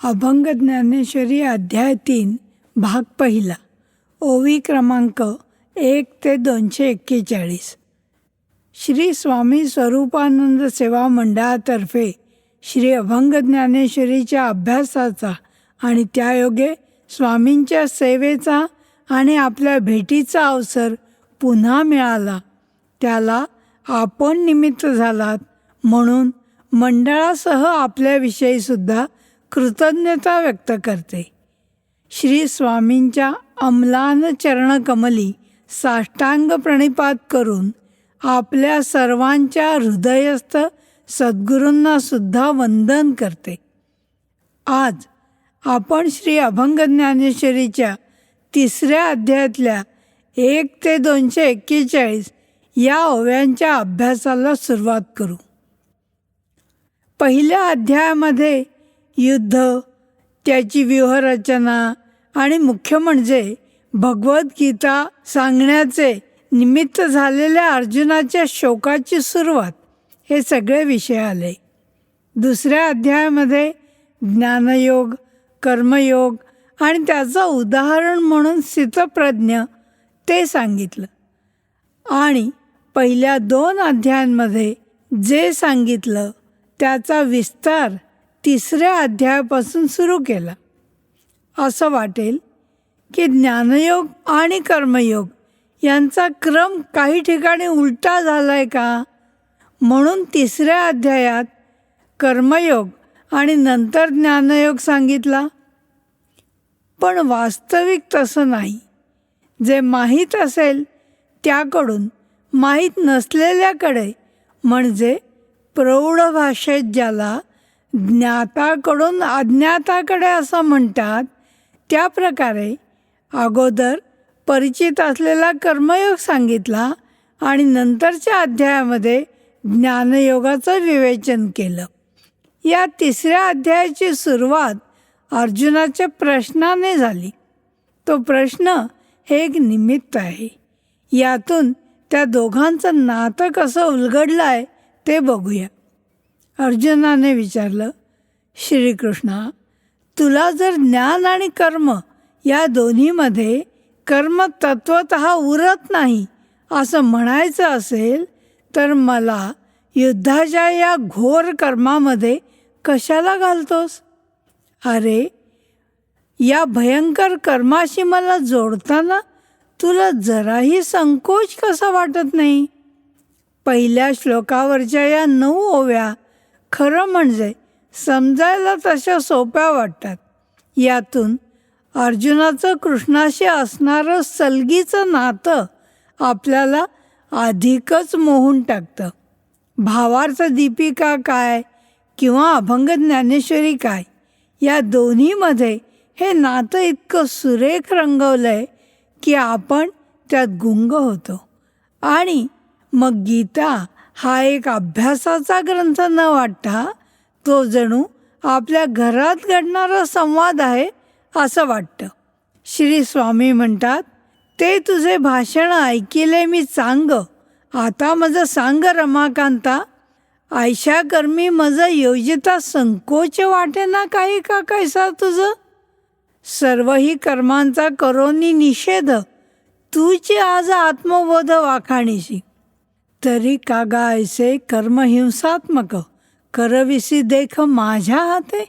अभंग ज्ञानेश्वरी अध्याय 3 भाग पहिला. ओवी क्रमांक 1 ते 241. श्री स्वामी स्वरूपानंद सेवा मंडळातर्फे श्री अभंग ज्ञानेश्वरीच्या अभ्यासाचा आणि त्यायोगे स्वामींच्या सेवेचा आणि आपल्या भेटीचा अवसर पुन्हा मिळाला, त्याला आपण निमित्त झालात म्हणून मंडळासह आपल्याविषयी सुद्धा कृतज्ञता व्यक्त करते. श्री स्वामींच्या अम्लान चरणकमली साष्टांग प्रणिपात करून आपल्या सर्वांच्या हृदयस्थ सद्गुरूंना सुद्धा वंदन करते. आज आपण श्री अभंग ज्ञानेश्वरीच्या 3ऱ्या अध्यायातल्या 1 ते 241 या ओव्यांच्या अभ्यासाला सुरुवात करू. पहिल्या अध्यायामध्ये युद्ध, त्याची व्यूहरचना आणि मुख्य म्हणजे भगवद्गीता सांगण्याचे निमित्त झालेल्या अर्जुनाच्या शोकाची सुरुवात हे सगळे विषय आले. दुसऱ्या अध्यायामध्ये ज्ञानयोग, कर्मयोग आणि त्याचं उदाहरण म्हणून स्थितप्रज्ञ ते सांगितलं. आणि पहिल्या 2 अध्यायांमध्ये जे सांगितलं त्याचा विस्तार 3ऱ्या अध्यायापासून सुरू केला. असं वाटेल की ज्ञानयोग आणि कर्मयोग यांचा क्रम काही ठिकाणी उलटा झालाय का, म्हणून 3ऱ्या अध्यायात कर्मयोग आणि नंतर ज्ञानयोग सांगितला. पण वास्तविक तसं नाही. जे माहीत असेल त्याकडून माहीत नसलेल्याकडे, म्हणजे प्रौढ भाषेत ज्याला ज्ञाताकडून अज्ञाताकडे असं म्हणतात, त्या प्रकारे अगोदर परिचित असलेला कर्मयोग सांगितला आणि नंतरच्या अध्यायामध्ये ज्ञानयोगाचं विवेचन केलं. या 3ऱ्या अध्यायाची सुरुवात अर्जुनाच्या प्रश्नाने झाली. तो प्रश्न हे एक निमित्त आहे. यातून त्या दोघांचं नातं कसं उलगडलं आहे ते बघूया. अर्जुनाने विचारलं, श्रीकृष्णा, तुला जर ज्ञान आणि कर्म या दोन्हीमध्ये कर्म तत्वतः उरत नाही असं म्हणायचं असेल तर मला युद्धाच्या या घोर कर्मामध्ये कशाला घालतोस? अरे, या भयंकर कर्माशी मला जोडताना तुला जराही संकोच कसा वाटत नाही? पहिल्या श्लोकावरच्या या 9 ओव्या खरं म्हणजे समजायला तशा सोप्या वाटतात. यातून अर्जुनाचं कृष्णाशी असणारं सलगीचं नातं आपल्याला अधिकच मोहून टाकतं. भावार्थ दीपिका काय किंवा अभंग ज्ञानेश्वरी काय, या दोन्हीमध्ये हे नातं इतकं सुरेख रंगवलंय की आपण त्यात गुंग होतो. आणि मग गीता हा एक अभ्यासाचा ग्रंथ न वाटता तो जणू आपल्या घरात घडणारा संवाद आहे असं वाटतं. श्री स्वामी म्हणतात, ते तुझे भाषण ऐकिले मी चांग, आता मज सांग रमाकांता, आयशा कर्मी मज योजिता संकोच वाटे ना काही का कैसा तुझं, सर्वही कर्मांचा करोनी निषेध, तूची आज आत्मबोध वाखाणीशी, तरी कागा ऐसे कर्म हिंसात्मक, करविसी देख माझ्या हाते,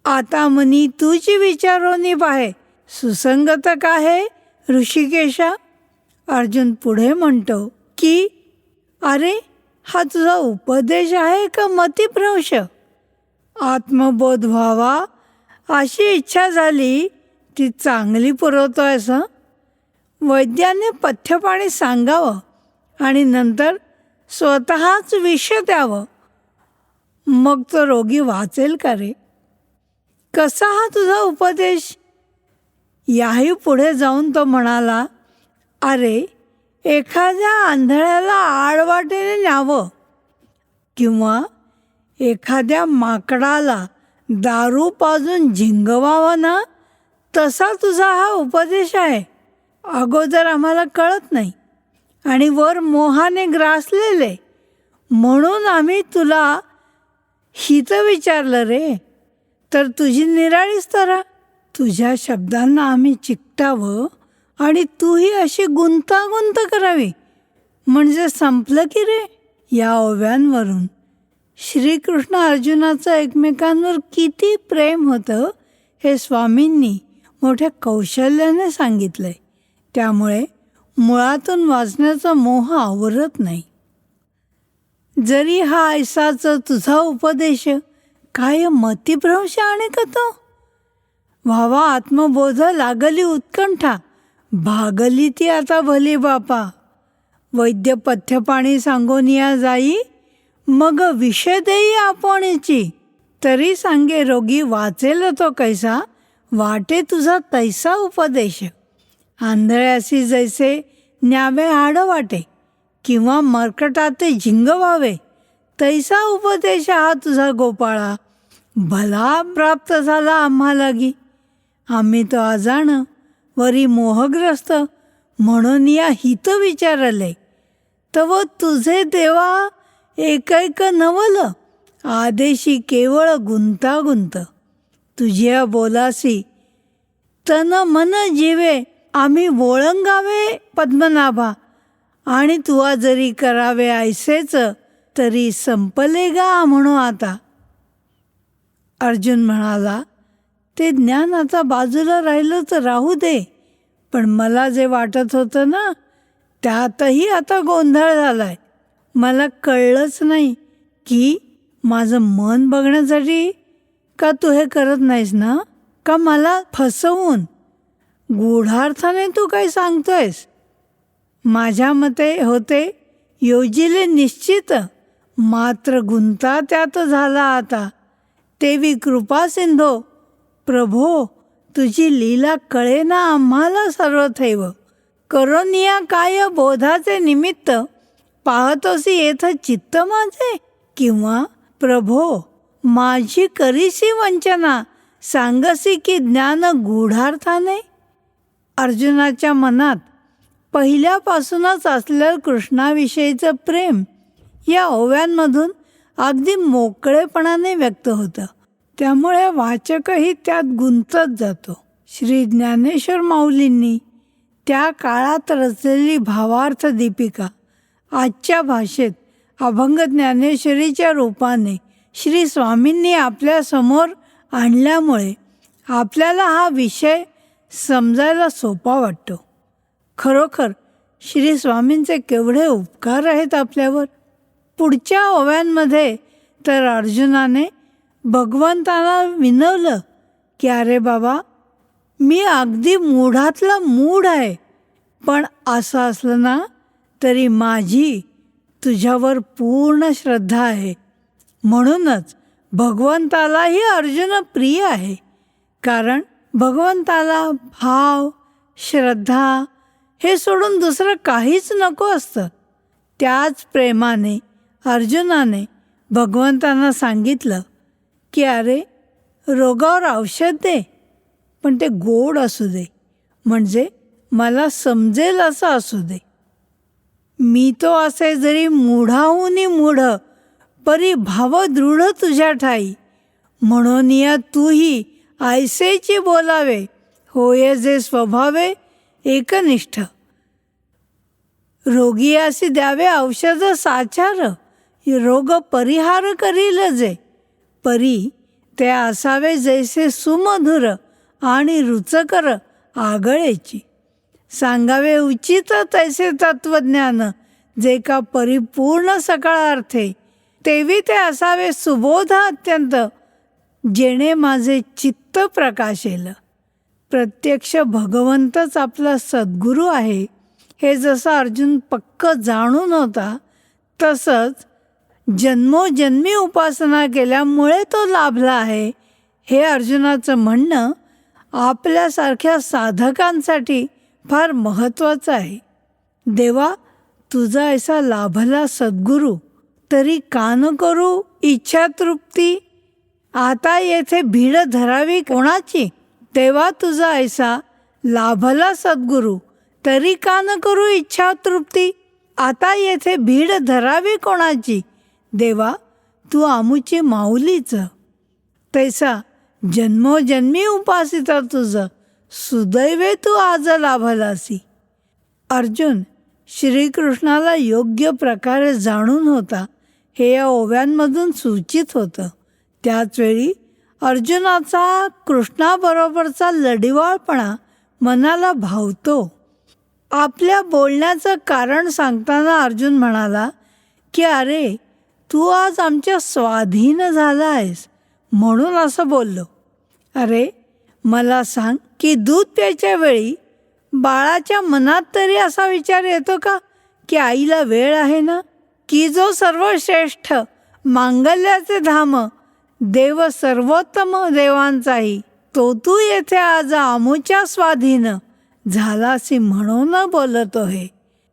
आता मनी तुझी विचारोनी पाहे, सुसंगत काहे ऋषिकेशा. अर्जुन पुढे म्हणतो की अरे, हा तुझा उपदेश आहे का मतिभ्रंश? आत्मबोध व्हावा अशी इच्छा झाली ती चांगली पुरवतोयस. वैद्याने पथ्यपाणी सांगावं आणि नंतर स्वतःच विष द्यावं, मग तो रोगी वाचेल का रे? कसा हा तुझा उपदेश? याही पुढे जाऊन तो म्हणाला, अरे, एखाद्या आंधळ्याला आडवाटेने न्यावं किंवा एखाद्या माकडाला दारू पाजून झिंगवावं ना, तसा तुझा हा उपदेश आहे. अगोदर आम्हाला कळत नाही आणि वर मोहाने ग्रासलेले म्हणून आम्ही तुला हित विचारलं रे. तर तुझी निराळीच तरा. तुझ्या शब्दांना आम्ही चिकटावं आणि तूही अशी गुंतागुंत करावी म्हणजे संपलं की रे. या ओव्यांवरून श्रीकृष्ण अर्जुनाचं एकमेकांवर किती प्रेम होतं हे स्वामींनी मोठ्या कौशल्याने सांगितलंय. त्यामुळे मुळातून वाचण्याचा मोह आवरत नाही. जरी हा ऐसाच तुझा उपदेश काय मतिभ्रंश आणि कतो. व्हावा आत्मबोध लागली उत्कंठा, भागली ती आता भली बापा. वैद्य पथ्यपाणी सांगोनिया जाई, मग विषय देई आपणची. तरी सांगे रोगी वाचेल तो कैसा, वाटे तुझा तैसा उपदेश. आंधळ्यासी जैसे न्यावे हाड वाटे, किंवा मर्कटाते झिंग व्हावे, तैसा उपदेश हा तुझा गोपाळा. भला प्राप्त झाला आम्हा लागी. आम्ही तो अजाण वरी मोहग्रस्त, म्हणून या हित विचारले. तव तुझे देवा एकैक नवल, आदेशी केवळ गुंतागुंत. तुझ्या बोलासी तन मन जीवे, आम्ही वळंगावे पद्मनाभा. आणि तुवा जरी करावे ऐसेच, तरी संपले गा म्हणू आता. अर्जुन म्हणाला, ते ज्ञान आता बाजूला राहिलं तर राहू दे, पण मला जे वाटत होतं ना त्यातही आता गोंधळ झालाय. मला कळलंच नाही की माझं मन बघण्यासाठी का तू हे करत नाहीस ना, का मला फसवून गूढार्थाने तू काय सांगतोयस. माझ्या मते होते योजिले निश्चित, मात्र गुंता त्यात झाला आता. तेवी कृपा सिंधो, प्रभो तुझी लीला कळे ना आम्हाला सर्वथैव. करोनिया काय बोधाचे निमित्त, पाहतोसी येथ चित्त माझे. किंवा प्रभो माझी करीसी वंचना, सांगसी की ज्ञान गूढार्थाने. अर्जुनाच्या मनात पहिल्यापासूनच असलेलं कृष्णाविषयीचं प्रेम या ओव्यांमधून अगदी मोकळेपणाने व्यक्त होतं. त्यामुळे वाचकही त्यात गुंतत जातो. श्री ज्ञानेश्वर माऊलींनी त्या काळात रचलेली भावार्थ दीपिका आजच्या भाषेत अभंग ज्ञानेश्वरीच्या रूपाने श्री स्वामींनी आपल्यासमोर आणल्यामुळे आपल्याला हा विषय समजायला सोपा वाटतो. खरोखर श्री स्वामींचे केवढे उपकार आहेत आपल्यावर. पुढच्या ओव्यांमध्ये तर अर्जुनाने भगवंताला विनवलं की अरे बाबा, मी अगदी मूढातला मूढ आहे, पण असं असलं ना तरी माझी तुझ्यावर पूर्ण श्रद्धा आहे. म्हणूनच भगवंतालाही अर्जुन प्रिय आहे, कारण भगवंताला भाव श्रद्धा हे सोडून दुसरं काहीच नको असतं. त्याच प्रेमाने अर्जुनाने भगवंतांना सांगितलं की अरे रोगावर औषध दे, पण ते गोड असू दे, म्हणजे मला समजेल असं असू दे. मी तो असे जरी मूढाहुनी मूढ, परी भाव दृढ तुझ्या ठाई. म्हणून या तूही ऐसेची बोलावे, होय जे स्वभावे एकनिष्ठ. रोगी असे द्यावे औषध साचार, रोग परिहार करील जे. परी ते असावे जैसे सुमधुर आणि रुचकर आगळेची. सांगावे उचित तैसे तत्वज्ञान, जे का परिपूर्ण सकाळार्थे. तेवी ते असावे सुबोध अत्यंत, जेणे माझे चित्त प्रकाशेल. प्रत्यक्ष भगवंतच आपला सद्गुरू आहे हे जसं अर्जुन पक्क जाणून होता, तसंच जन्मोजन्मी उपासना केल्यामुळे तो लाभला आहे हे अर्जुनाचं म्हणणं आपल्यासारख्या साधकांसाठी फार महत्त्वाचं आहे. देवा, तुझा ऐसा लाभला सद्गुरू, तरी का न करू इच्छा तृप्ती. आता येथे भीड धरावी कोणाची. देवा, तुझा ऐसा लाभला सद्गुरू, तरी का न करू इच्छा तृप्ती. आता येथे भीड धरावी कोणाची. देवा, तू आमुची माऊलीच. तैसा जन्मोजन्मी उपासित तुझं, सुदैवे तू आज लाभलासी. अर्जुन श्रीकृष्णाला योग्य प्रकारे जाणून होता हे या ओव्यांमधून सूचित होतं. त्याचवेळी अर्जुनाचा कृष्णाबरोबरचा लढिवाळपणा मनाला भावतो. आपल्या बोलण्याचं कारण सांगताना अर्जुन म्हणाला की अरे, तू आज आमच्या स्वाधीन झाला आहेस म्हणून असं बोललो. अरे, मला सांग की दूध प्यायच्या वेळी बाळाच्या मनात तरी असा विचार येतो का की आईला वेळ आहे ना? की जो सर्वश्रेष्ठ मांगल्याचे धाम, देव सर्वोत्तम देवांचाही, तो तू येथे आज आमुच्या स्वाधीन झालासी म्हणून बोलतो हे.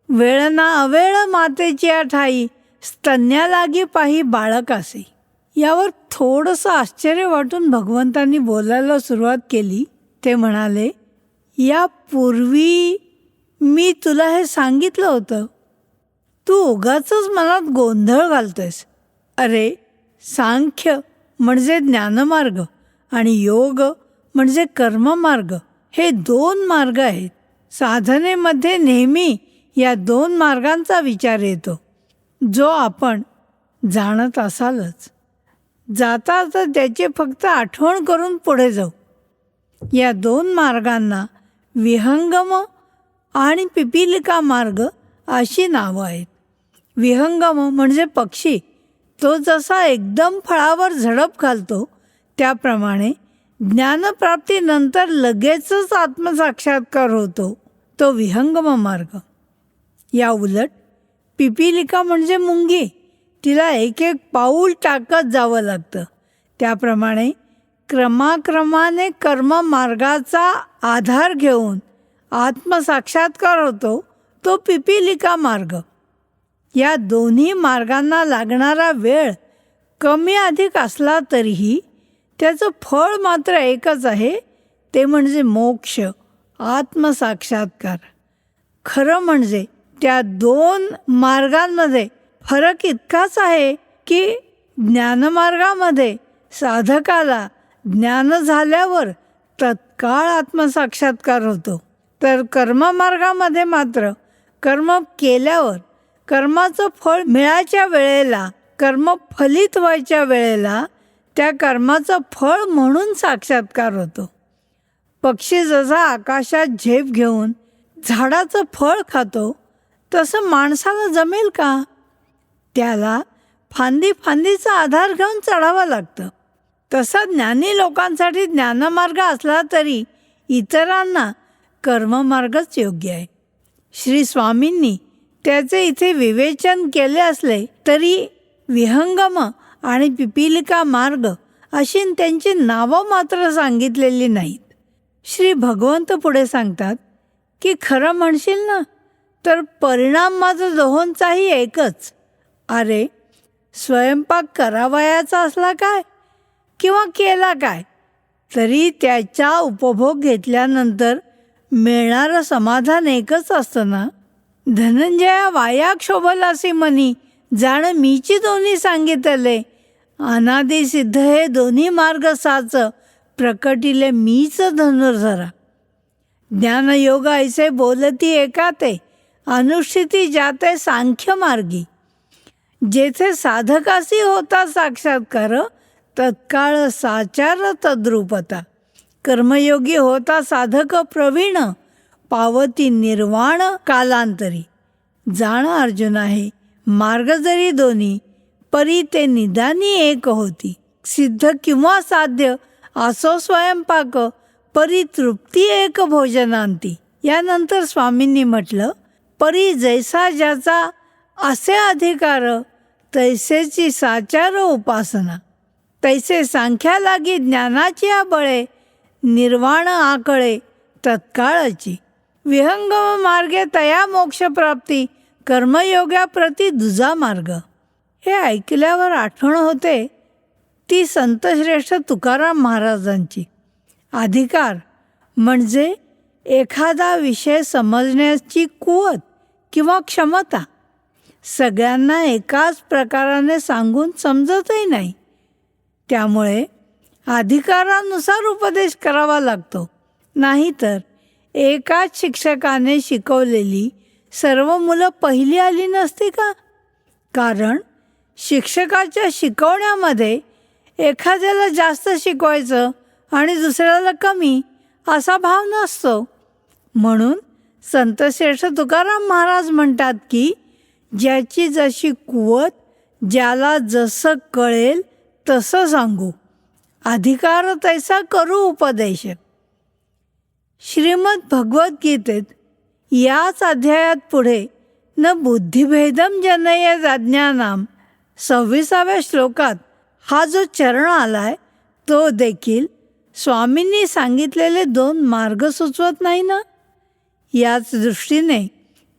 वेळ ना अवेळ मातेची ठाई, स्तन्या लागी पाही बाळकासी. यावर थोडंसं आश्चर्य वाटून भगवंतांनी बोलायला सुरुवात केली. ते म्हणाले, यापूर्वी मी तुला हे सांगितलं होतं, तू उगाचच मनात गोंधळ घालतोयस. अरे, सांख्य म्हणजे ज्ञानमार्ग आणि योग म्हणजे कर्ममार्ग, हे 2 मार्ग आहेत. साधनेमध्ये नेहमी या 2 मार्गांचा विचार येतो, जो आपण जाणत असालच. जाता तर त्याची फक्त आठवण करून पुढे जाऊ. या 2 मार्गांना विहंगम आणि पिपीलिका मार्ग अशी नावं आहेत. विहंगम म्हणजे पक्षी, तो जसा एकदम फळावर झडप घालतो त्याप्रमाणे ज्ञानप्राप्तीनंतर लगेचच आत्मसाक्षात्कार होतो, तो विहंगम मार्ग. या उलट पिपीलिका म्हणजे मुंगी, तिला एक एक पाऊल टाकत जावं लागतं. त्याप्रमाणे क्रमाक्रमाने कर्ममार्गाचा आधार घेऊन आत्मसाक्षात्कार होतो, तो पिपीलिका मार्ग. या दोन्ही मार्गांना लागणारा वेळ कमी अधिक असला तरीही त्याचं फळ मात्र एकच आहे, ते म्हणजे मोक्ष, आत्मसाक्षात्कार. खरं म्हणजे त्या 2 मार्गांमध्ये फरक इतकाच आहे की ज्ञानमार्गामध्ये साधकाला ज्ञान झाल्यावर तत्काळ आत्मसाक्षात्कार होतो, तर कर्ममार्गामध्ये मात्र कर्म केल्यावर कर्माचं फळ मिळायच्या वेळेला, कर्म फलित व्हायच्या वेळेला त्या कर्माचं फळ म्हणून साक्षात्कार होतो. पक्षी जसा आकाशात झेप घेऊन झाडाचं फळ खातो, तसं माणसाला जमेल का? त्याला फांदीचा आधार घेऊन चढावं लागतं. तसा ज्ञानी लोकांसाठी ज्ञानमार्ग असला तरी इतरांना कर्ममार्गच योग्य आहे. श्री स्वामींनी त्याचे इथे विवेचन केले असले तरी विहंगम आणि पिपीलिका मार्ग अशी त्यांची नावं मात्र सांगितलेली नाहीत. श्री भगवंत पुढे सांगतात की खरं म्हणशील ना तर परिणाम माझा दोहोंचाही एकच. अरे, स्वयंपाक करावयाचा असला काय किंवा केला काय, तरी त्याचा उपभोग घेतल्यानंतर मिळणारं समाधान एकच असतं ना. धनंजया वाया क्षोभलासी मनी, जाण मीची दोन्ही सांगितले, अनादि सिद्ध हे दोन्ही मार्ग साच, प्रकटिले मीच धनुर्धरा. ज्ञानयोग ऐसे बोलती एकाते, अनुष्ठिती जाते सांख्य मार्गी. जेथे साधकासी होता साक्षात्कार, तत्काळ साचार तद्रूपता. कर्मयोगी होता साधक प्रवीण, पावती निर्वाण कालांतरी. जाण अर्जुन आहे मार्ग जरी दोन्ही, परी ते निदानी एक होती. सिद्ध किंवा साध्य असो स्वयंपाक, परी तृप्ती एक भोजनांती. यानंतर स्वामींनी म्हटलं, परी जैसा ज्याचा असे अधिकार, तैसेची साचार उपासना. तैसे सांख्या लागी ज्ञानाची बळे, निर्वाण आकळे तत्काळची. विहंगम मार्गे तया मोक्षप्राप्ती, कर्मयोगाप्रती दुजा मार्ग. हे ऐकल्यावर आठवण होते ती संतश्रेष्ठ तुकाराम महाराजांची. अधिकार म्हणजे एखादा विषय समजण्याची कुवत किंवा क्षमता. सगळ्यांना एकाच प्रकाराने सांगून समजतही नाही. त्यामुळे अधिकारानुसार उपदेश करावा लागतो. नाहीतर एकाच शिक्षकाने शिकवलेली सर्व मुलं पहिली आली नसती का? कारण शिक्षकाच्या शिकवण्यामध्ये एखाद्याला जास्त शिकवायचं आणि दुसऱ्याला कमी असा भाव नसतो. म्हणून संतश्रेष्ठ तुकाराम महाराज म्हणतात की ज्याची जशी कुवत, ज्याला जसं कळेल तसं सांगू, अधिकार तैसा करू उपदेश. श्रीमद भगवद्गीतेत याच अध्यायात पुढे न बुद्धिभेदम जनयेत अज्ञानाम 26व्या श्लोकात हा जो चरण आलाय तो देखील स्वामींनी सांगितलेले 2 मार्ग सुचवत नाही ना. याच दृष्टीने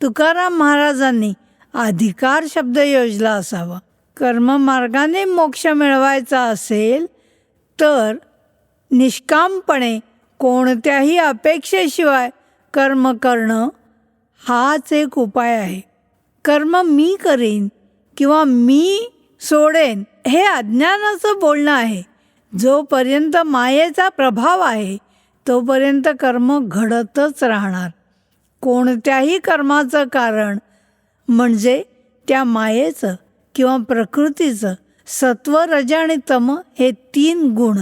तुकाराम महाराजांनी अधिकार शब्द योजला असावा. कर्ममार्गाने मोक्ष मिळवायचा असेल तर निष्कामपणे कोणत्याही अपेक्षेशिवाय कर्म करणं हाच एक उपाय आहे. कर्म मी करीन किंवा मी सोडेन हे अज्ञानाचं बोलणं आहे. जोपर्यंत मायेचा प्रभाव आहे तोपर्यंत कर्म घडतच राहणार. कोणत्याही कर्माचं कारण म्हणजे त्या मायेचं किंवा प्रकृतीचं सत्व, रज आणि तम हे 3 गुण.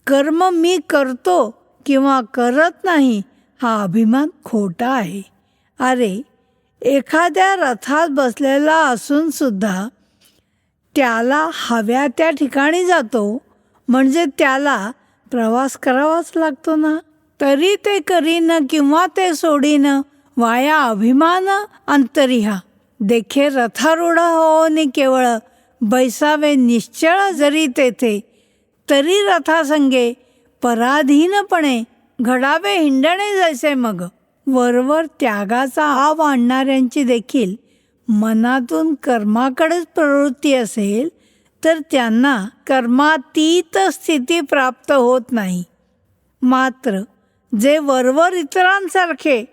कर्म मी करतो किंवा करत नाही हा अभिमान खोटा आहे. अरे, एखाद्या रथात बसलेला असून सुद्धा त्याला हव्या त्या ठिकाणी जातो म्हणजे त्याला प्रवास करावाच लागतो ना. तरी ते करीन किंवा ते सोडीन वाया अभिमान अंतरिहा. देखे रथारूढ होऊन केवळ बैसावे निश्चळ जरी तेथे, तरी रथासंगे पराधीनपणे घडावे हिंडणे जैसे मग. वरवर त्यागाचा हाव आणणाऱ्यांची देखील मनातून कर्माकडेच प्रवृत्ती असेल तर त्यांना कर्मातीत स्थिती प्राप्त होत नाही. मात्र जे वरवर इतरांसारखे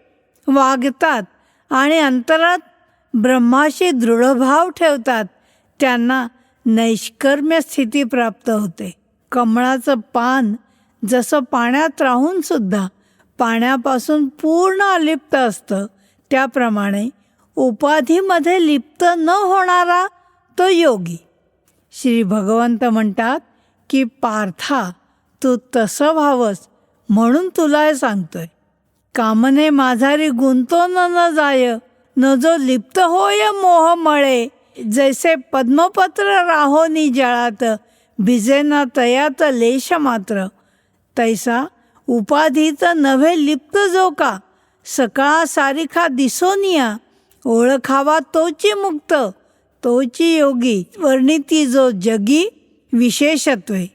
वागतात आणि अंतरात ब्रह्माशी दृढभाव ठेवतात त्यांना नैष्कर्म्य स्थिती प्राप्त होते. कमळाचं पान जसं पाण्यात राहून सुद्धा पाण्यापासून पूर्ण अलिप्त असतं, त्याप्रमाणे उपाधीमध्ये लिप्त न होणारा तो योगी. श्री भगवंत म्हणतात की पार्था, तू तसं व्हावंस म्हणून तुला हे सांगतोय. कामने माझारी गुंतो न जाय, न जो लिप्त होय मोह मळे. जैसे पद्मपत्र राहोनी जळात, भिजेना तयात लेश मात्र. तैसा उपाधीत नव्हे लिप्त जो का, सकाळ सारिखा दिसोनिया. ओळखावा तोची मुक्त, तोची योगी. वर्णिती जो जगी विशेषत्वे.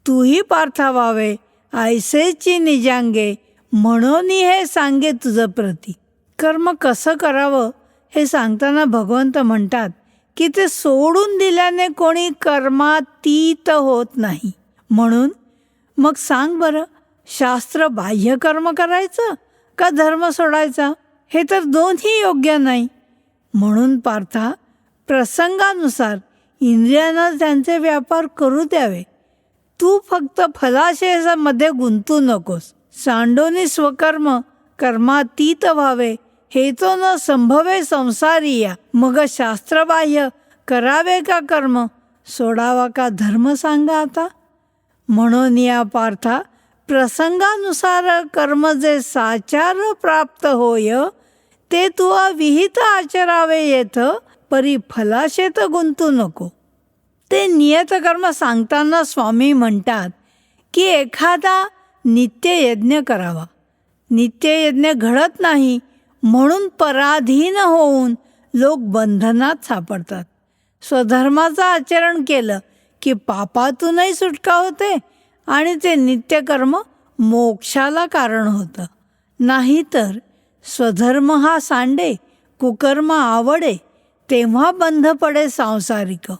तूही पार्था व्हावे ऐसेची निजांगे, म्हणून हे सांगे तुझं प्रती. कर्म कसं करावं हे सांगताना भगवंत म्हणतात की ते सोडून दिल्याने कोणी कर्मातीत होत नाही. म्हणून मग सांग बरं, शास्त्र बाह्य कर्म करायचं का धर्म सोडायचा? हे तर दोन्ही योग्य नाही. म्हणून पार्था, प्रसंगानुसार इंद्रियांना त्यांचे व्यापार करू द्यावे. तू फक्त फलाशयामध्ये गुंतू नकोस. सांडोनी स्वकर्म कर्मातीत व्हावे, हे तो न संभवे संसारिया. मग शास्त्रबाह्य करावे का कर्म, सोडावा का धर्म सांगा आता. म्हणून या पार्था, प्रसंगानुसार कर्म जे साचार प्राप्त होय ते तू विहित आचरावे येथ, परी फलाशेत गुंतू नको. ते नियतकर्म सांगताना स्वामी म्हणतात की एखादा नित्ययज्ञ करावा. नित्ययज्ञ घडत नाही म्हणून पराधीन होऊन लोक बंधनात सापडतात. स्वधर्माचं आचरण केलं की पापातूनही सुटका होते आणि ते नित्यकर्म मोक्षाला कारण होतं. नाहीतर स्वधर्म हा सांडे, कुकर्म आवडे, तेव्हा बंध पडे सांसारिक.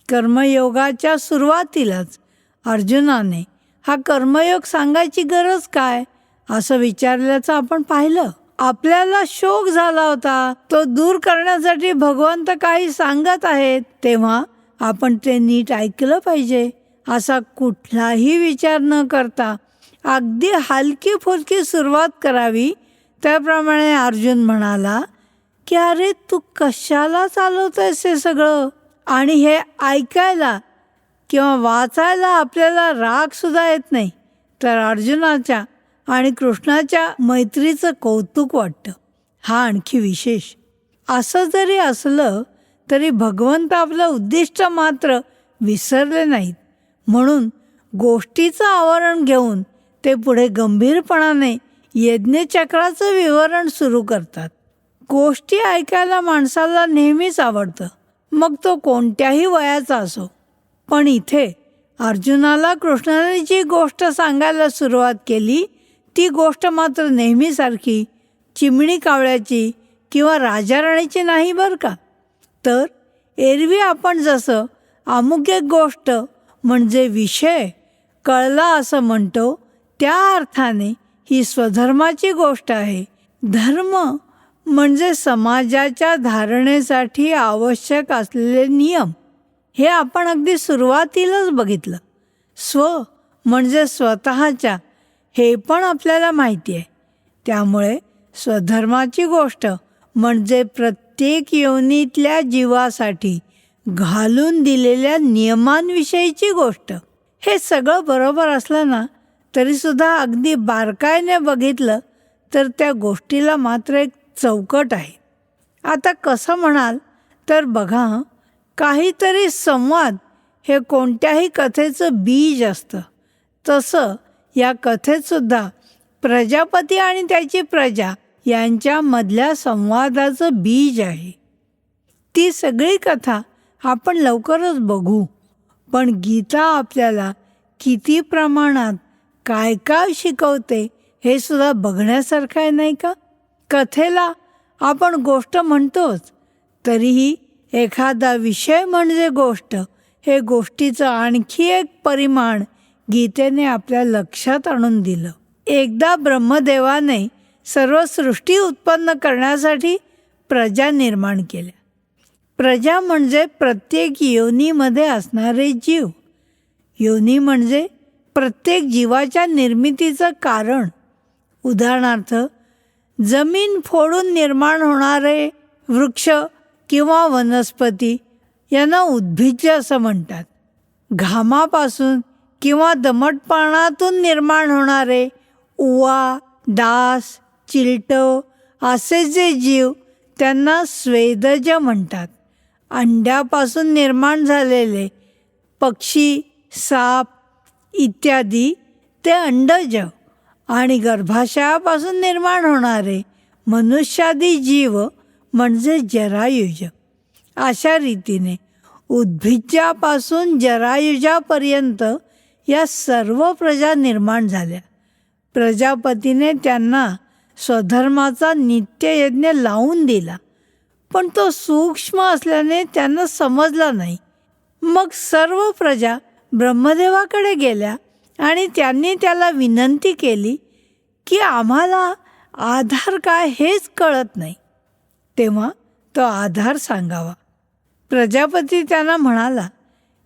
कर्मयोगाच्या सुरुवातीलाच अर्जुनाने हा कर्मयोग सांगायची गरज काय असं विचारल्याचं आपण पाहिलं. आपल्याला शोक झाला होता, तो दूर करण्यासाठी भगवंत काही सांगत आहेत, तेव्हा आपण ते नीट ऐकलं पाहिजे असा कुठलाही विचार न करता अगदी हलकी फुलकी सुरुवात करावी. त्याप्रमाणे अर्जुन म्हणाला की अरे तू कशाला चालवतोयस हे सगळं, आणि हे ऐकायला किंवा वाचायला आपल्याला रागसुद्धा येत नाही. तर अर्जुनाच्या आणि कृष्णाच्या मैत्रीचं कौतुक वाटतं. हा आणखी विशेष. असं जरी असलं तरी भगवंत आपलं उद्दिष्ट मात्र विसरले नाहीत. म्हणून गोष्टीचं आवरण घेऊन ते पुढे गंभीरपणाने यज्ञचक्राचं विवरण सुरू करतात. गोष्टी ऐकायला माणसाला नेहमीच आवडतं, मग तो कोणत्याही वयाचा असो. पण इथे अर्जुनाला कृष्णाने जी गोष्ट सांगायला सुरुवात केली ती गोष्ट मात्र नेहमीसारखी चिमणी कावळ्याची किंवा राजाराणीची नाही बरं का. तर एरवी आपण जसं अमुक एक गोष्ट म्हणजे विषय कळला असं म्हणतो, त्या अर्थाने ही स्वधर्माची गोष्ट आहे. धर्म म्हणजे समाजाच्या धारणेसाठी आवश्यक असलेले नियम. हे आपण अगदी सुरुवातीलाच बघितलं. स्व म्हणजे स्वतःच्या, हे पण आपल्याला माहिती आहे. त्यामुळे स्वधर्माची गोष्ट म्हणजे प्रत्येक योनीतल्या जीवासाठी घालून दिलेल्या नियमांविषयीची गोष्ट. हे सगळं बरोबर असलं ना तरीसुद्धा अगदी बारकाईने बघितलं तर त्या गोष्टीला मात्र एक चौकट आहे. आता कसं म्हणाल तर बघा, काहीतरी संवाद हे कोणत्याही कथेचं बीज असतं. तसं या कथेतसुद्धा प्रजापती आणि त्याची प्रजा यांच्यामधल्या संवादाचं बीज आहे. ती सगळी कथा आपण लवकरच बघू. पण गीता आपल्याला किती प्रमाणात काय काय शिकवते हे सुद्धा बघण्यासारखं आहे नाही का. कथेला आपण गोष्ट म्हणतोच, तरीही एखादा विषय म्हणजे गोष्ट, हे गोष्टीचं आणखी एक परिमाण गीतेने आपल्या लक्षात आणून दिलं. एकदा ब्रह्मदेवाने सर्व सृष्टी उत्पन्न करण्यासाठी प्रजा निर्माण केल्या. प्रजा म्हणजे प्रत्येक योनीमध्ये असणारे जीव. योनी म्हणजे प्रत्येक जीवाच्या निर्मितीचं कारण. उदाहरणार्थ, जमीन फोडून निर्माण होणारे वृक्ष किंवा वनस्पती यांना उद्भिज्ज असं म्हणतात. घामापासून किंवा दमटपणातून निर्माण होणारे उवा, डास, चिलटं असे जे जीव त्यांना स्वेदज म्हणतात. अंड्यापासून निर्माण झालेले पक्षी, साप इत्यादी ते अंडज, आणि गर्भाशयापासून निर्माण होणारे मनुष्यादी जीव म्हणजे जरायुज. अशा रीतीने उद्भिज्जापासून जरायुजापर्यंत या सर्व प्रजा निर्माण झाल्या. प्रजापतीने त्यांना स्वधर्माचा नित्ययज्ञ लावून दिला, पण तो सूक्ष्म असल्याने त्यांना समजला नाही. मग सर्व प्रजा ब्रह्मदेवाकडे गेल्या आणि त्यांनी त्याला विनंती केली की आम्हाला आधार काय हेच कळत नाही. तेव्हा तो आधार सांगावा. प्रजापती त्यांना म्हणाला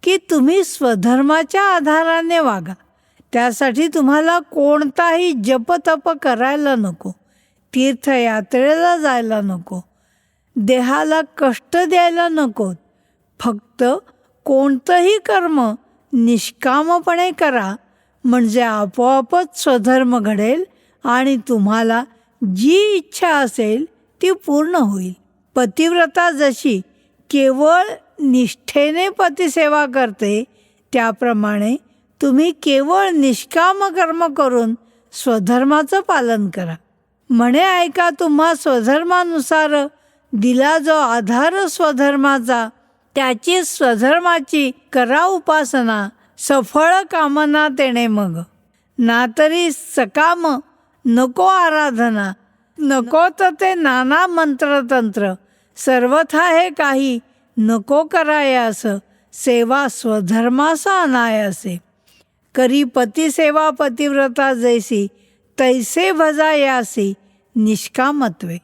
की तुम्ही स्वधर्माच्या आधाराने वागा. त्यासाठी तुम्हाला कोणताही जपतप करायला नको, तीर्थयात्रेला जायला नको, देहाला कष्ट द्यायला नको. फक्त कोणतंही कर्म निष्कामपणे करा, म्हणजे आपोआपच स्वधर्म घडेल आणि तुम्हाला जी इच्छा असेल ती पूर्ण होईल. पतिव्रता जशी केवळ निष्ठेने पतिसेवा करते, त्याप्रमाणे तुम्ही केवळ निष्काम कर्म करून स्वधर्माचं पालन करा. म्हणे ऐका तुम्हा स्वधर्मानुसार दिला जो आधार स्वधर्माचा, त्याची स्वधर्माची करा उपासना, सफळ कामना तेणे मग. ना तरी सकाम नको आराधना, नको तर ते नाना मंत्रतंत्र, सर्वथा हे काही नको करायास, सेवा स्वधर्मासा अनायासे. करी पतिसेवा पतिव्रता जैसी, तैसे भजायासी निष्कामत्वे.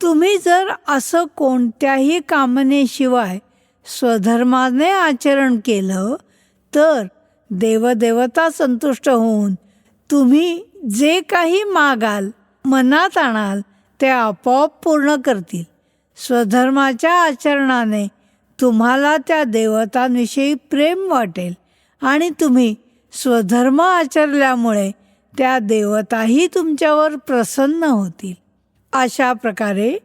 तुम्ही जर असं कोणत्याही कामनेशिवाय स्वधर्माने आचरण केलं तर देवदेवता संतुष्ट होऊन तुम्ही जे काही मागाल, मनात आणाल ते आपोआप पूर्ण करतील. स्वधर्माच्या आचरणाने तुम्हाला त्या देवतांविषयी प्रेम वाटेल आणि तुम्ही स्वधर्म आचरल्यामुळे त्या देवताही तुमच्यावर प्रसन्न होतील. अशा प्रकारे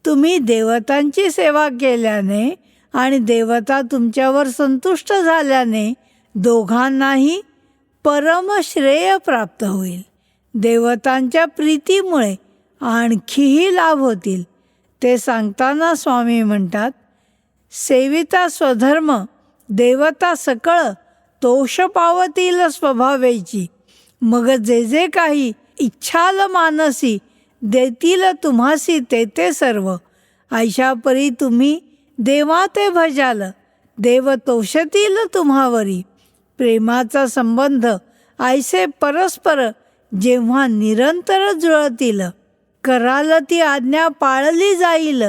तुम्ही देवतांची सेवा केल्याने आणि देवता तुमच्यावर संतुष्ट झाल्याने दोघांनाही परमश्रेय प्राप्त होईल. देवतांच्या प्रीतीमुळे आणखीही लाभ होतील. ते सांगताना स्वामी म्हणतात, सेविता स्वधर्म देवता सकळ तोष पावतील स्वभावेची. मग जे जे काही इच्छाल मानसी देतील तुम्हासी ते ते सर्व. ऐशापरी तुम्ही देवा ते भजाल, देव तोषतील तुम्हावरी. प्रेमाचा संबंध ऐसे परस्पर जेव्हा निरंतर जुळतील, कराल ती आज्ञा पाळली जाईल,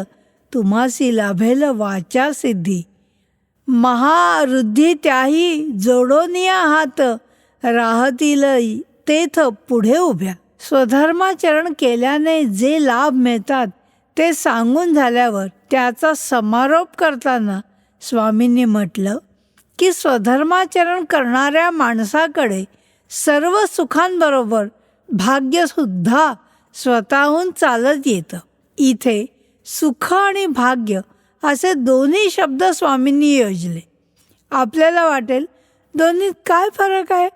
तुम्हासी लाभेल वाचा सिद्धी. महारुद्धी त्याही जोडोनिया हात, राहतील तेथ पुढे उभ्या. स्वधर्माचरण केल्याने जे लाभ मिळतात ते सांगून झाल्यावर त्याचा समारोप करताना स्वामींनी म्हटलं की स्वधर्माचरण करणाऱ्या माणसाकडे सर्व सुखांबरोबर भाग्यसुद्धा स्वतःहून चालत येतं. इथे सुख आणि भाग्य असे दोन्ही शब्द स्वामींनी योजले. आपल्याला वाटेल दोन्हीत काय फरक आहे?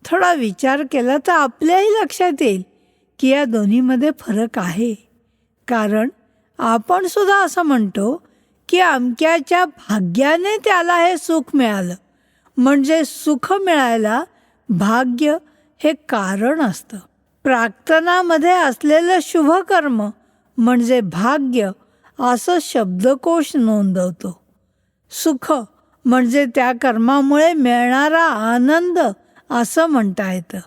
थोडा विचार केला तर आपल्याही लक्षात येईल की या दोन्हीमध्ये फरक आहे. कारण आपण सुद्धा असं म्हणतो की अमक्याच्या भाग्याने त्याला हे सुख मिळालं. म्हणजे सुख मिळायला भाग्य हे कारण असतं. प्रार्थनामध्ये असलेलं शुभकर्म म्हणजे भाग्य असं शब्दकोश नोंदवतो. सुख म्हणजे त्या कर्मामुळे मिळणारा आनंद असं म्हणता येतं.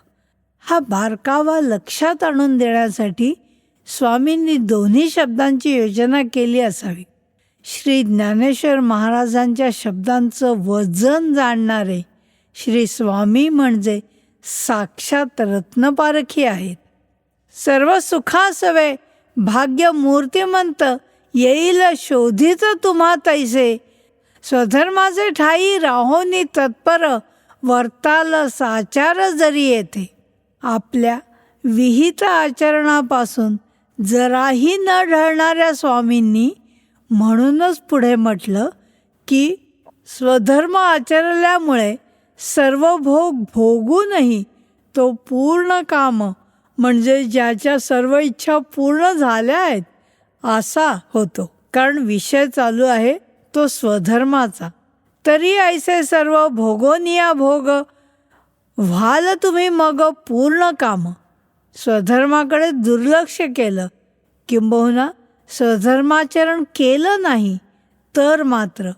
हा बारकावा लक्षात आणून देण्यासाठी स्वामींनी दोन्ही शब्दांची योजना केली असावी. श्री ज्ञानेश्वर महाराजांच्या शब्दांचं वजन जाणणारे श्री स्वामी म्हणजे साक्षात रत्नपारखी आहेत. सर्व सुखासवे भाग्य मूर्तिमंत येईल शोधित तुम्हा तैसे. स्वधर्माचे ठाई राहोनी तत्पर वर्ताल साचार जरी येते. आपल्या विहित आचरणापासून जराही न ढळणाऱ्या स्वामींनी म्हणूनच पुढे म्हटलं की स्वधर्म आचरल्यामुळे सर्व भोग भोगूनही तो पूर्ण काम म्हणजे ज्याच्या सर्व इच्छा पूर्ण झाल्या आहेत असा होतो. कारण विषय चालू आहे तो स्वधर्माचा. तरी ऐसे सर्व भोगोनिया भोग व्हाल तुम्ही मग पूर्ण काम. स्वधर्माकडे दुर्लक्ष केलं किंबहुना स्वधर्माचरण केलं नाही तर मात्र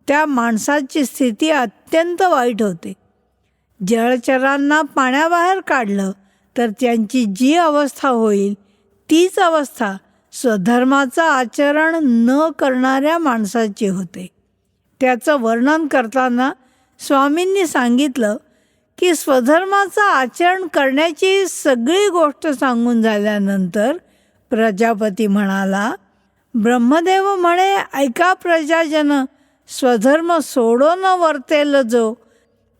त्या माणसाची स्थिती अत्यंत वाईट होते. जळचरांना पाण्याबाहेर काढलं तर त्यांची जी अवस्था होईल तीच अवस्था स्वधर्माचं आचरण न करणाऱ्या माणसाची होते. त्याचं वर्णन करताना स्वामींनी सांगितलं की स्वधर्माचं आचरण करण्याची सगळी गोष्ट सांगून झाल्यानंतर प्रजापती म्हणाला, ब्रह्मदेव म्हणे ऐका प्रजाजन, स्वधर्म सोडून वर्तेल जो,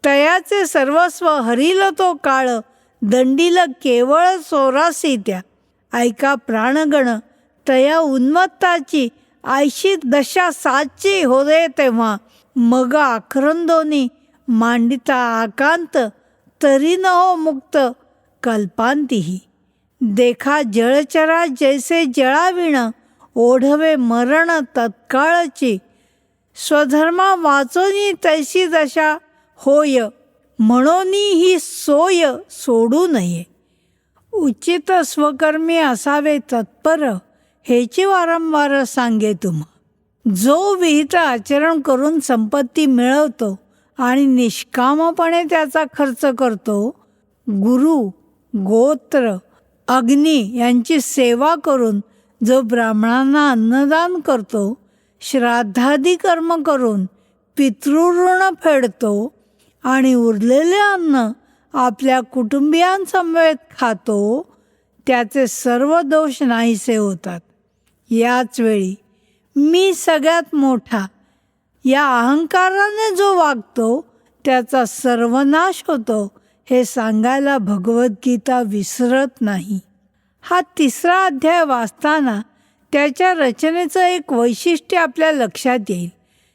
तयाचे सर्वस्व हरिल तो काळ, दंडील केवळ चोरासी त्या. ऐका प्राणगण, तया उन्मत्ताची आयशी दशा साची होते तेव्हा, मग आक्रंदोनी मांडिता आकांत, तरी न हो मुक्त कल्पांतीही. देखा जळचरा जैसे जळाविण, ओढवे मरण तत्काळची, स्वधर्मा वाचोनी तैशी दशा होय, म्हणोनी ही सोय सोडू नये. उचित स्वकर्मी असावे तत्पर, हेची वारंवार सांगे तुम्हा. जो विहित आचरण करून संपत्ती मिळवतो आणि निष्कामपणे त्याचा खर्च करतो, गुरु, गोत्र, अग्नी यांची सेवा करून जो ब्राह्मणांना अन्नदान करतो, श्राद्धादी कर्म करून पितृऋण फेडतो आणि उरलेले अन्न आपल्या कुटुंबियांसमवेत खातो, त्याचे सर्व दोष नाहीसे होतात. याच वेळी मी सगळ्यात मोठा या अहंकाराने जो वागतो त्याचा सर्वनाश होतो हे सांगायला भगवद्गीता विसरत नाही. हा 3रा अध्याय वाचताना त्याच्या रचनेचं एक वैशिष्ट्य आपल्या लक्षात येईल.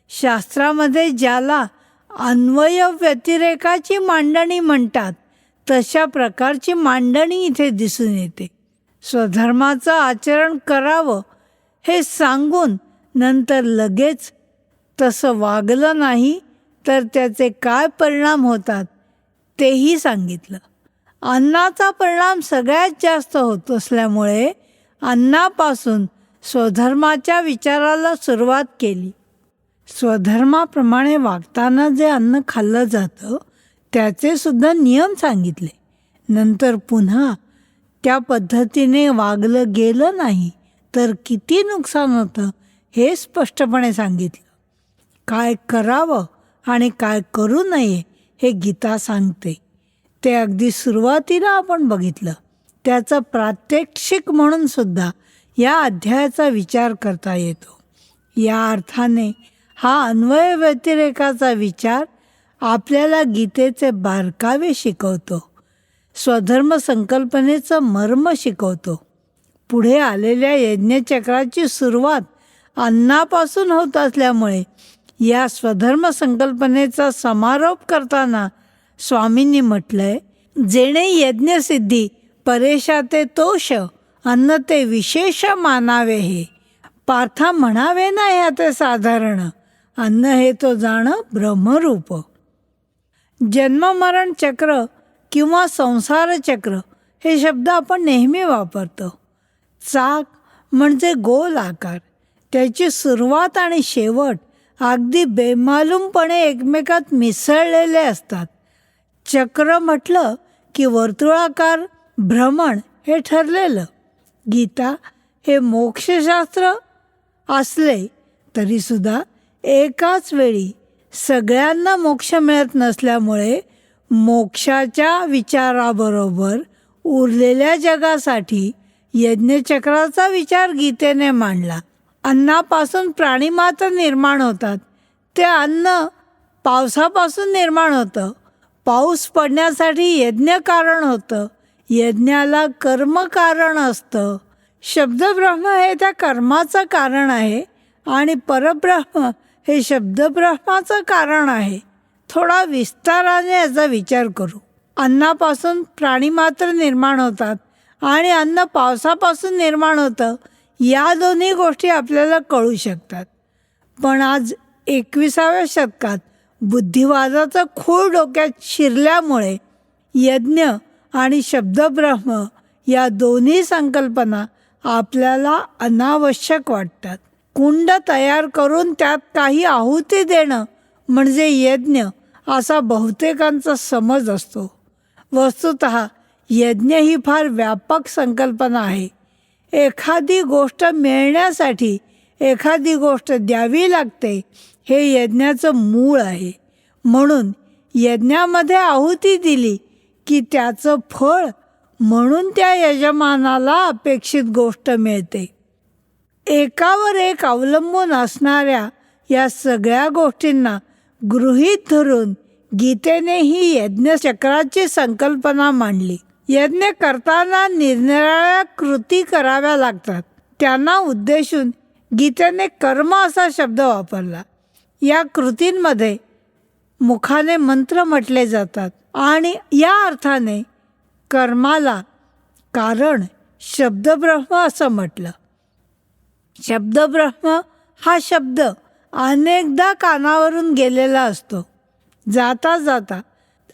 शास्त्रामध्ये ज्याला अन्वय व्यतिरेकाची मांडणी म्हणतात तशा प्रकारची मांडणी इथे दिसून येते. स्वधर्माचं आचरण करावं हे सांगून नंतर लगेच तसं वागलं नाही तर त्याचे काय परिणाम होतात तेही सांगितलं. अन्नाचा परिणाम सगळ्यात जास्त होत असल्यामुळे अन्नापासून स्वधर्माच्या विचाराला सुरुवात केली. स्वधर्माप्रमाणे वागताना जे अन्न खाल्लं जातं त्याचे सुद्धा नियम सांगितले. नंतर पुन्हा त्या पद्धतीने वागलं गेलं नाही तर किती नुकसान होतं हे स्पष्टपणे सांगितलं. काय करावं आणि काय करू नये हे गीता सांगते. ते अगदी सुरुवातीला आपण बघितलं. त्याचं प्रात्यक्षिक म्हणून सुद्धा या अध्यायाचा विचार करता येतो. या अर्थाने हा अन्वय व्यतिरेकाचा विचार आपल्याला गीतेचे बारकावे शिकवतो. स्वधर्म संकल्पनेचं मर्म शिकवतो. पुढे आलेल्या यज्ञचक्राची सुरुवात अन्नापासून होत असल्यामुळे या स्वधर्म संकल्पनेचा समारोप करताना स्वामींनी म्हटलंय, जेणे यज्ञसिद्धी परेशा ते तोष अन्न ते विशेष मानावे हे पार्था म्हणावे ना ह्या साधारण अन्न हे तो जाण ब्रह्मरूप. जन्ममरण चक्र किंवा संसार चक्र हे शब्द आपण नेहमी वापरतो. चाक म्हणजे गोल आकार, त्याची सुरुवात आणि शेवट अगदी बेमालूमपणे एकमेकात मिसळलेले असतात. चक्र म्हटलं की वर्तुळाकार भ्रमण हे ठरलेलं. गीता हे मोक्षशास्त्र असले तरीसुद्धा एकाच वेळी सगळ्यांना मोक्ष मिळत नसल्यामुळे मोक्षाच्या विचाराबरोबर उरलेल्या जगासाठी यज्ञचक्राचा विचार गीतेने मांडला. अन्नापासून प्राणीमात्र निर्माण होतात. ते अन्न पावसापासून निर्माण होतं. पाऊस पडण्यासाठी यज्ञ कारण होतं. यज्ञाला कर्म कारण असतं. शब्दब्रह्म हे त्या कर्माचं कारण आहे आणि परब्रह्म हे शब्दब्रह्माचं कारण आहे. थोडा विस्ताराने याचा विचार करू. अन्नापासून प्राणीमात्र निर्माण होतात आणि अन्न पावसापासून निर्माण होतं. या दोन्ही गोष्टी आपल्याला कळू शकतात. पण आज 21व्या शतकात बुद्धिवादाचं खूळ डोक्यात शिरल्यामुळे यज्ञ आणि शब्दब्रह्म या दोन्ही संकल्पना आपल्याला अनावश्यक वाटतात. कुंड तयार करून त्यात काही आहुती देणं म्हणजे यज्ञ असा बहुतेकांचा समज असतो. वस्तुतः यज्ञ ही फार व्यापक संकल्पना आहे. एखादी गोष्ट मिळण्यासाठी एखादी गोष्ट द्यावी लागते हे यज्ञाचं मूळ आहे. म्हणून यज्ञामध्ये आहुती दिली की त्याचं फळ म्हणून त्या यजमानाला अपेक्षित गोष्ट मिळते. एकावर एक अवलंबून असणाऱ्या या सगळ्या गोष्टींना गृहीत धरून गीतेने ही यज्ञचक्राची संकल्पना मांडली. यज्ञ करताना निरनिराळ्या कृती कराव्या लागतात. त्यांना उद्देशून गीतेने कर्म असा शब्द वापरला. या कृतींमध्ये मुखाने मंत्र म्हटले जातात आणि या अर्थाने कर्माला कारण शब्दब्रह्म असं म्हटलं. शब्दब्रह्म हा शब्द अनेकदा कानावरून गेलेला असतो. जाता जाता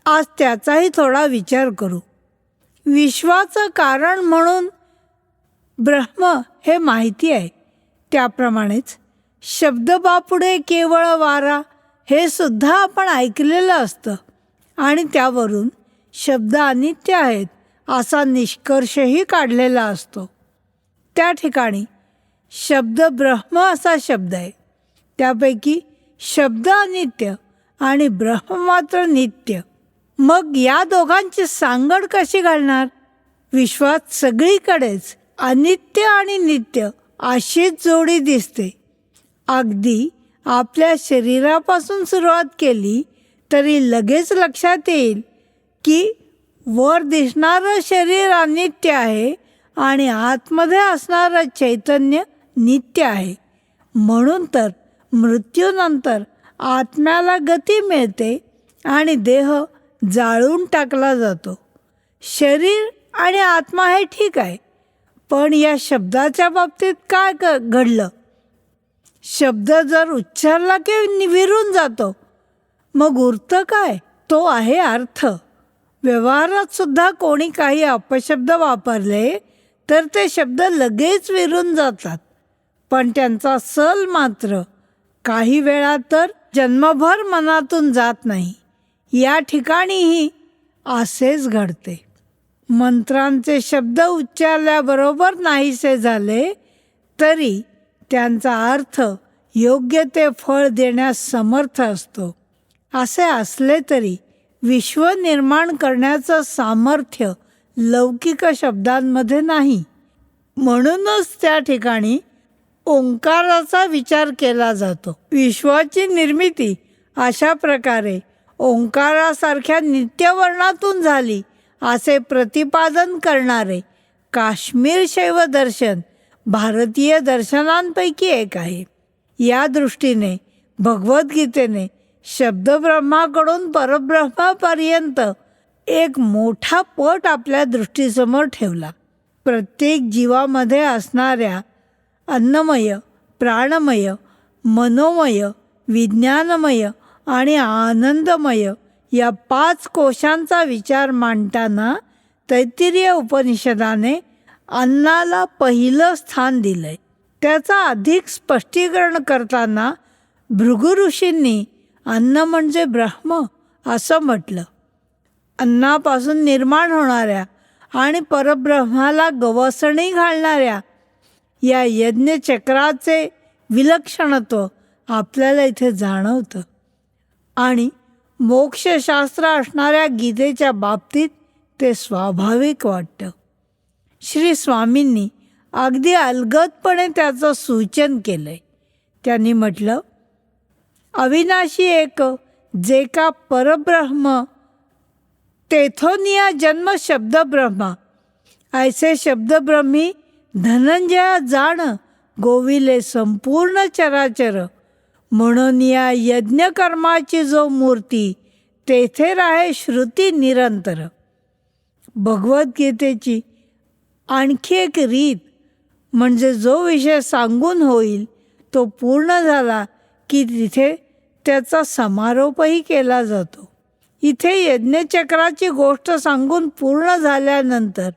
आज त्याचाही थोडा विचार करू. विश्वाचं कारण म्हणून ब्रह्म हे माहिती आहे. त्याप्रमाणेच शब्दबापुढे केवळ वारा हे सुद्धा आपण ऐकलेलं असतं आणि त्यावरून शब्द अनित्य आहेत असा निष्कर्षही काढलेला असतो. त्या ठिकाणी शब्द ब्रह्म असा शब्द आहे. त्यापैकी शब्द अनित्य आणि ब्रह्म मात्र नित्य. मग या दोघांची सांगड कशी घालणार? विश्वात सगळीकडेच अनित्य आणि नित्य अशीच जोडी दिसते. अगदी आपल्या शरीरापासून सुरुवात केली तरी लगेच लक्षात येईल की वर दिसणारं शरीर अनित्य आहे आणि आतमध्ये असणारं चैतन्य नित्य आहे. म्हणून तर मृत्यूनंतर आत्म्याला गती मिळते आणि देह जाळून टाकला जातो. शरीर आणि आत्मा हे ठीक आहे, पण या शब्दाच्या बाबतीत काय घडलं? शब्द जर उच्चारला की विरून जातो, मग उरतं काय? तो आहे अर्थ. व्यवहारात सुद्धा कोणी काही अपशब्द वापरले तर ते शब्द लगेच विरून जातात, पण त्यांचा सल मात्र काही वेळा तर जन्मभर मनातून जात नाही. या ठिकाणीही असेच घडते. मंत्रांचे शब्द उच्चारल्याबरोबर नाहीसे झाले तरी त्यांचा अर्थ योग्य ते फळ देण्यास समर्थ असतो. असे असले तरी विश्व निर्माण करण्याचं सामर्थ्य लौकिक शब्दांमध्ये नाही. म्हणूनच त्या ठिकाणी ओंकाराचा विचार केला जातो. विश्वाची निर्मिती अशा प्रकारे ओंकारासारख्या नित्यवर्णातून झाली असे प्रतिपादन करणारे काश्मीर शैव दर्शन भारतीय दर्शनांपैकी एक आहे. या दृष्टीने भगवद्गीतेने शब्दब्रह्माकडून परब्रह्मापर्यंत एक मोठा पट आपल्या दृष्टीसमोर ठेवला. प्रत्येक जीवामध्ये असणाऱ्या अन्नमय, प्राणमय, मनोमय, विज्ञानमय आणि आनंदमय या 5 कोशांचा विचार मांडताना तैत्तिरीय उपनिषदाने अन्नाला पहिलं स्थान दिलंय. त्याचा अधिक स्पष्टीकरण करताना भृगु ऋषींनी अन्न म्हणजे ब्रह्म असं म्हटलं. अन्नापासून निर्माण होणाऱ्या आणि परब्रह्माला गवसणी घालणाऱ्या या यज्ञचक्राचे विलक्षणत्व आपल्याला इथे जाणवतं. आणि मोक्षशास्त्र असणाऱ्या गीतेच्या बाबतीत ते स्वाभाविक वाटतं. श्री स्वामींनी अगदी अलगदपणे त्याचं सूचन केलंय. त्यांनी म्हटलं, अविनाशी एक जे का परब्रह्म तेथोनिया जन्म शब्द ब्रह्मा ऐसे शब्दब्रह्मी धनंजया जाण गोविले संपूर्ण चराचर म्हणून या यज्ञकर्माची जो मूर्ती तेथे राहे श्रुती निरंतर. भगवद्गीतेची आणखी एक रीत म्हणजे जो विषय सांगून होईल तो पूर्ण झाला की तिथे त्याचा समारोपही केला जातो. इथे यज्ञचक्राची गोष्ट सांगून पूर्ण झाल्यानंतर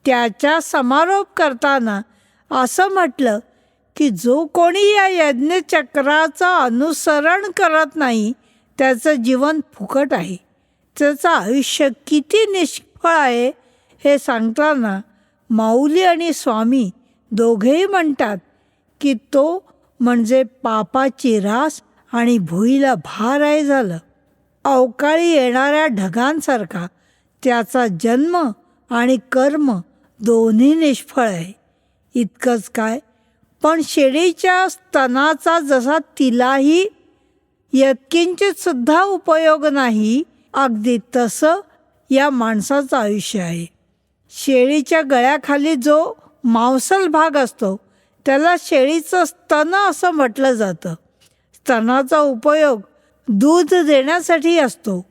त्याचा समारोप करताना असं म्हटलं की जो कोणी या यज्ञचक्राचं अनुसरण करत नाही त्याचं जीवन फुकट आहे, त्याचं आयुष्य किती निष्फळ आहे हे सांगताना माऊली आणि स्वामी दोघेही म्हणतात की तो म्हणजे पापाची रास आणि भुईला भार आहे झालं. अवकाळी येणाऱ्या ढगांसारखा त्याचा जन्म आणि कर्म दोन्ही निष्फळ आहे. इतकंच काय, पण शेळीच्या स्तनाचा जसा तिलाही यत्किंचित सुद्धा उपयोग नाही, अगदी तसं या माणसाचं आयुष्य आहे. शेळीच्या गळ्याखाली जो मांसल भाग असतो त्याला शेळीचं स्तन असं म्हटलं जातं. स्तनाचा उपयोग दूध देण्यासाठी असतो.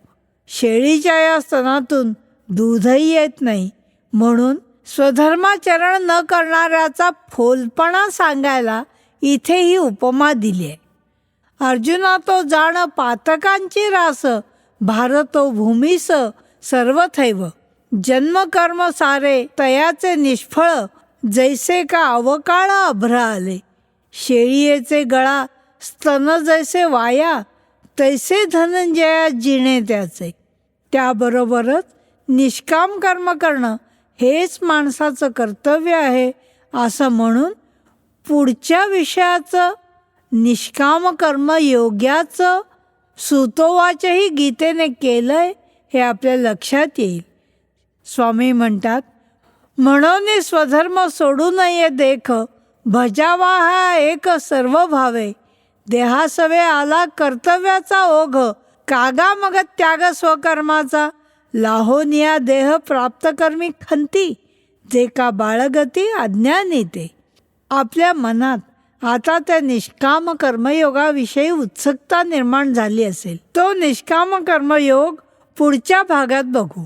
शेळीच्या या स्तनातून दूधही येत नाही. म्हणून स्वधर्माचरण न करणाऱ्याचा फोलपणा सांगायला इथे ही उपमा दिली आहे. अर्जुना तो जाण पातकांची रास भारतो भूमीस सर्वथैव जन्मकर्म सारे तयाचे निष्फळ जैसे का अवकाळ अभ्र आले. शेळीचे गळा स्तन जैसे वाया तैसे धनंजया जिणे त्याचे. त्याबरोबरच निष्काम कर्म करणं हेच माणसाचं कर्तव्य आहे असं म्हणून पुढच्या विषयाचं निष्काम कर्म योग्याचं सुतोवाचही गीतेने केलंय हे आपल्या लक्षात येईल. स्वामी म्हणतात, म्हणून स्वधर्म सोडू नये देख, भजावा हा एक सर्व भावे. देहासवे आला कर्तव्याचा ओघ, कागा मग त्याग स्वकर्माचा. लाहोनिया देह प्राप्त कर्मी खंती, जे का बाळगती अज्ञानी ते. आपल्या मनात आता त्या निष्काम कर्मयोगाविषयी उत्सुकता निर्माण झाली असेल. तो निष्काम कर्मयोग पुढच्या भागात बघू.